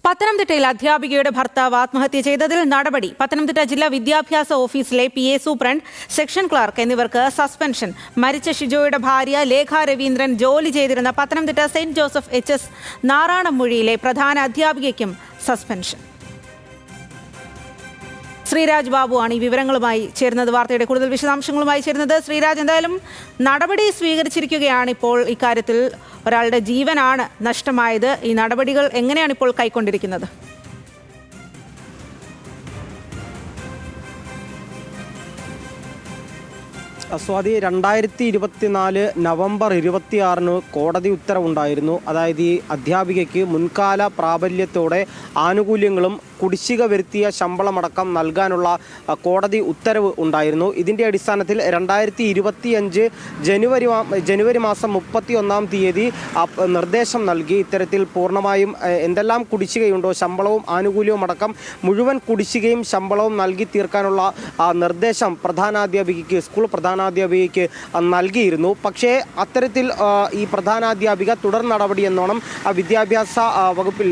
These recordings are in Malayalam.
പത്തനംതിട്ടയിൽ അധ്യാപികയുടെ ഭർത്താവ് ആത്മഹത്യ ചെയ്തതിൽ നടപടി. പത്തനംതിട്ട ജില്ലാ വിദ്യാഭ്യാസ ഓഫീസിലെ PA സൂപ്രണ്ട്, സെക്ഷൻ ക്ലർക്ക് എന്നിവർക്ക് സസ്പെൻഷൻ. മരിച്ച ഷിജോയുടെ ഭാര്യ ലേഖ രവീന്ദ്രൻ ജോലി ചെയ്തിരുന്ന പത്തനംതിട്ട സെന്റ് ജോസഫ് HS നാറാണംമൂഴിയിലെ പ്രധാന അധ്യാപികയ്ക്കും സസ്പെൻഷൻ. ശ്രീരാജ് ബാബു ആണ് ഈ വിവരങ്ങളുമായി ചേരുന്നത്. വാർത്തയുടെ കൂടുതൽ വിശദാംശങ്ങളുമായി ചേരുന്നത് ശ്രീരാജ്. എന്തായാലും നടപടി സ്വീകരിച്ചിരിക്കുകയാണ്. ഇപ്പോൾ ഇക്കാര്യത്തിൽ ഒരാളുടെ ജീവനാണ് നഷ്ടമായത്. ഈ നടപടികൾ എങ്ങനെയാണ് ഇപ്പോൾ കൈക്കൊണ്ടിരിക്കുന്നത്? സ്വാതി, 2024 നവംബർ 26 കോടതി ഉത്തരവുണ്ടായിരുന്നു. അതായത് ഈ അധ്യാപികയ്ക്ക് മുൻകാല പ്രാബല്യത്തോടെ ആനുകൂല്യങ്ങളും കുടിശ്ശിക വരുത്തിയ ശമ്പളമടക്കം നൽകാനുള്ള കോടതി ഉത്തരവ് ഉണ്ടായിരുന്നു. ഇതിൻ്റെ അടിസ്ഥാനത്തിൽ 2025 ജനുവരി മാസം 31-ാം തീയതി നിർദ്ദേശം നൽകി. ഇത്തരത്തിൽ പൂർണ്ണമായും എന്തെല്ലാം കുടിശ്ശികയുണ്ടോ ശമ്പളവും ആനുകൂല്യവും അടക്കം മുഴുവൻ കുടിശ്ശികയും ശമ്പളവും നൽകി തീർക്കാനുള്ള നിർദ്ദേശം സ്കൂൾ പ്രധാനാധ്യാപികയ്ക്ക് നൽകിയിരുന്നു. പക്ഷേ അത്തരത്തിൽ ഈ പ്രധാനാധ്യാപിക തുടർ നടപടി എന്നോണം വിദ്യാഭ്യാസ വകുപ്പിൽ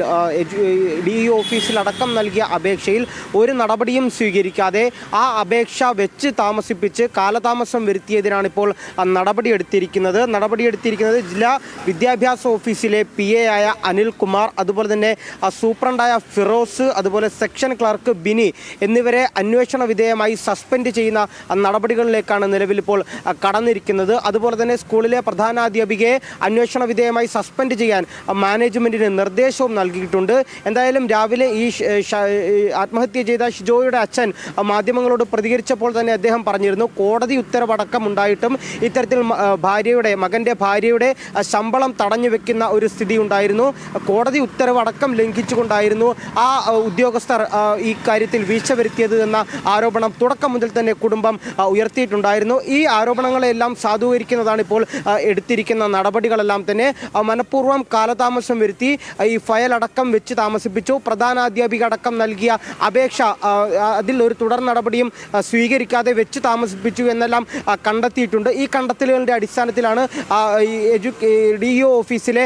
DE ഓഫീസിലടക്കം നൽകിയ അപേക്ഷയിൽ ഒരു നടപടിയും സ്വീകരിക്കാതെ ആ അപേക്ഷ വെച്ച് താമസിപ്പിച്ച് കാലതാമസം വരുത്തിയതിനാണ് ഇപ്പോൾ നടപടിയെടുത്തിരിക്കുന്നത്. ജില്ലാ വിദ്യാഭ്യാസ ഓഫീസിലെ PA ആയ അനിൽകുമാർ, അതുപോലെ തന്നെ സൂപ്രണ്ടായ ഫിറോസ്, അതുപോലെ സെക്ഷൻ ക്ലർക്ക് ബിനി എന്നിവരെ അന്വേഷണ വിധേയമായി സസ്പെൻഡ് ചെയ്യുന്ന നടപടികളിലേക്കാണ് നിലവിൽ ഇപ്പോൾ കടന്നിരിക്കുന്നത്. അതുപോലെ തന്നെ സ്കൂളിലെ പ്രധാനാധ്യാപികയെ അന്വേഷണ വിധേയമായി സസ്പെൻഡ് ചെയ്യാൻ മാനേജ്മെന്റിന് നിർദ്ദേശവും നൽകിയിട്ടുണ്ട്. എന്തായാലും രാവിലെ ഈ ആത്മഹത്യ ചെയ്ത ഷിജോയുടെ അച്ഛൻ മാധ്യമങ്ങളോട് പ്രതികരിച്ചപ്പോൾ തന്നെ അദ്ദേഹം പറഞ്ഞിരുന്നു, കോടതി ഉത്തരവടക്കം ഉണ്ടായിട്ടും ഇത്തരത്തിൽ മകൻ്റെ ഭാര്യയുടെ ശമ്പളം തടഞ്ഞു വെക്കുന്ന ഒരു സ്ഥിതി ഉണ്ടായിരുന്നു. കോടതി ഉത്തരവടക്കം ലംഘിച്ചുകൊണ്ടായിരുന്നു ആ ഉദ്യോഗസ്ഥർ ഈ കാര്യത്തിൽ വീഴ്ച വരുത്തിയത് എന്ന ആരോപണം തുടക്കം മുതൽ തന്നെ കുടുംബം ഉയർത്തിയിട്ടുണ്ടായിരുന്നു. ഈ ആരോപണങ്ങളെല്ലാം സാധൂകരിക്കുന്നതാണ് ഇപ്പോൾ എടുത്തിരിക്കുന്ന നടപടികളെല്ലാം തന്നെ. മനഃപൂർവ്വം കാലതാമസം വരുത്തി ഈ ഫയൽ അടക്കം വെച്ച് താമസിപ്പിച്ചു. പ്രധാനാധ്യാപിക അടക്കം നൽകിയ അപേക്ഷ അതിൽ ഒരു തുടർ നടപടിയും സ്വീകരിക്കാതെ വെച്ച് താമസിപ്പിച്ചു എന്നെല്ലാം കണ്ടെത്തിയിട്ടുണ്ട്. ഈ കണ്ടെത്തലുകളുടെ അടിസ്ഥാനത്തിലാണ് DE ഓഫീസിലെ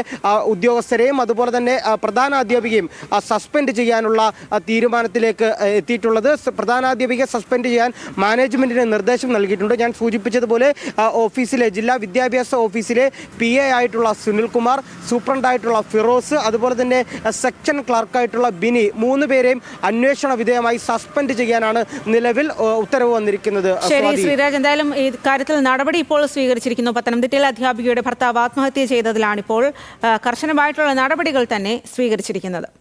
ഉദ്യോഗസ്ഥരെയും അതുപോലെ തന്നെ പ്രധാനാധ്യാപികയും സസ്പെൻഡ് ചെയ്യാനുള്ള തീരുമാനത്തിലേക്ക് എത്തിയിട്ടുള്ളത്. പ്രധാനാധ്യാപികയെ സസ്പെൻഡ് ചെയ്യാൻ മാനേജ്മെന്റിന് നിർദ്ദേശം നൽകിയിട്ടുണ്ട്. ഞാൻ സൂചിപ്പിച്ചതുപോലെ ജില്ലാ വിദ്യാഭ്യാസ ഓഫീസിലെ PA ആയിട്ടുള്ള സുനിൽകുമാർ, സൂപ്രണ്ടായിട്ടുള്ള ഫിറോസ്, അതുപോലെ തന്നെ സെക്ഷൻ ക്ലർക്കായിട്ടുള്ള ബിനി, 3 പേരെയും അന്വേഷണ വിധേയമായി സസ്പെൻഡ് ചെയ്യാനാണ് നിലവിൽ ഉത്തരവ് വന്നിരിക്കുന്നത്. ശരി ശ്രീരാജ്, എന്തായാലും ഈ കാര്യത്തിൽ നടപടി ഇപ്പോൾ സ്വീകരിച്ചിരിക്കുന്നു. പത്തനംതിട്ടയിലെ അധ്യാപികയുടെ ഭർത്താവ് ആത്മഹത്യ ചെയ്തതിലാണിപ്പോൾ കർശനമായിട്ടുള്ള നടപടികൾ തന്നെ സ്വീകരിച്ചിരിക്കുന്നത്.